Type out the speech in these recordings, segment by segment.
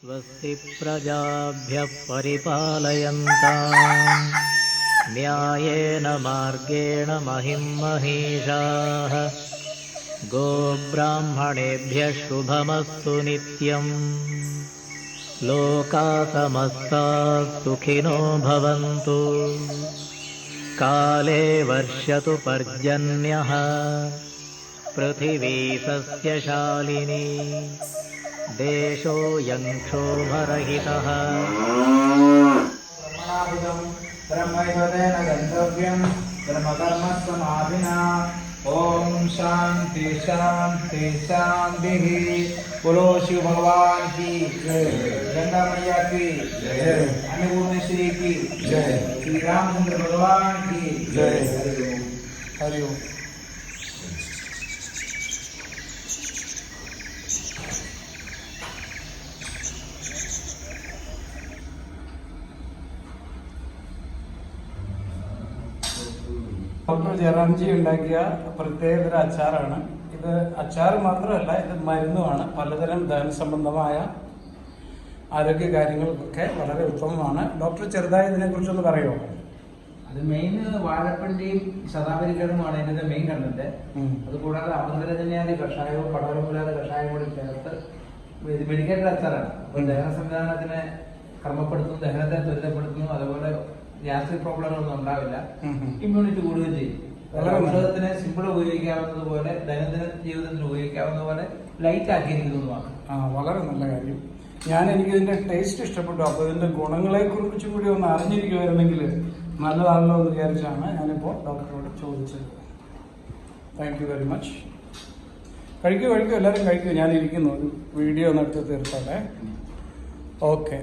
स्वस्ति प्रजाभ्यः परिपालयन्ताम् न्यायेन मार्गेण महिं महिषाः। गोब्राह्मणेभ्यः शुभमस्तु नित्यम्। लोकाः समस्ताः सुखिनो भवन्तु। काले वर्षतु पर्जन्यः। पृथिवी सस्यशालिनी। देशोऽयं क्षोभरहितः। ब्रह्मैवतेन गन्तव्यं ब्रह्मकर्मसमाधिना। ओम शांति शांति शांति। बोलो शिव भगवान की जय, गंगा मैया की जय, अन्नपूर्ण श्री की जय, श्री रामचंद्र भगवान की जय। हरि ओम। ഡോക്ടർ ജയറാംജി ഉണ്ടാക്കിയ പ്രത്യേകതര അച്ചാറാണ് ഇത്. അച്ചാർ മാത്രമല്ല, ഇത് മരുന്നുമാണ്. പലതരം ദഹന സംബന്ധമായ ആരോഗ്യ കാര്യങ്ങൾക്കൊക്കെ വളരെ ഉത്തമമാണ്. ഡോക്ടർ ചെറുതായി ഇതിനെക്കുറിച്ചൊന്ന് പറയുമോ? അത് മെയിൻ വാഴപ്പിണ്ടിയും ശതാവരികളുമാണ് ഇതിന്റെ മെയിൻ കണ്ടന്റ്. അതുകൂടാതെ അമൃതരജന്യാദി കഷായവും പടവലമില്ലാതെ കഷായവും കൂടി ചേർത്ത് മെഡിക്കേറ്റഡ് അച്ചാറാണ്. അപ്പൊ ദഹന സംവിധാനത്തിനെ ക്രമപ്പെടുത്തുന്നു, ദഹനത്തെ ത്വരിതപ്പെടുത്തുന്നു. അതുപോലെ ഗ്യാസ്ട്രിക് പ്രോബ്ലങ്ങളൊന്നും ഉണ്ടാവില്ല. ഇമ്മ്യൂണിറ്റി കൂടുകയും ചെയ്യും. ഔഷധത്തിന് സിമ്പിൾ ഉപയോഗിക്കാവുന്നതുപോലെ ദൈനംദിന ജീവിതത്തിന് ഉപയോഗിക്കാവുന്ന പോലെ ലൈറ്റ് ആക്കിയിരിക്കുന്നതുമാണ്. വളരെ നല്ല കാര്യം. എനിക്ക് ഇതിന്റെ ടേസ്റ്റ് ഇഷ്ടപ്പെട്ടു. അപ്പോൾ ഇതിന്റെ ഗുണങ്ങളെ കുറിച്ചും കൂടി ഒന്ന് അറിഞ്ഞിരിക്കുമായിരുന്നെങ്കിൽ നല്ലതാണല്ലോ എന്ന് വിചാരിച്ചാണ് ഞാനിപ്പോൾ ഡോക്ടറോട് ചോദിച്ചത്. Thank you very much. കഴിക്കൂ എല്ലാവരും കഴിക്കൂ. ഞാനിരിക്കുന്നു, ഒരു വീഡിയോ ഒന്ന് എടുത്ത് തീർത്തോട്ടെ. ഓക്കെ.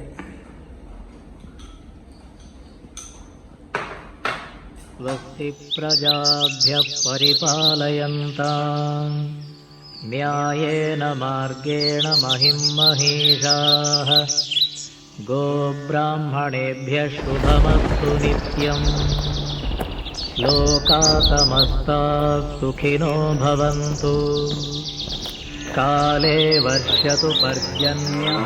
स्वस्ति प्रजाभ्यः परिपालयन्ताम् न्यायेन मार्गेण महिं महिषाः। गोब्राह्मणेभ्यः शुभमस्तु नित्यम्। लोकाः समस्ताः सुखिनो भवन्तु। काले वर्षतु पर्जन्यः।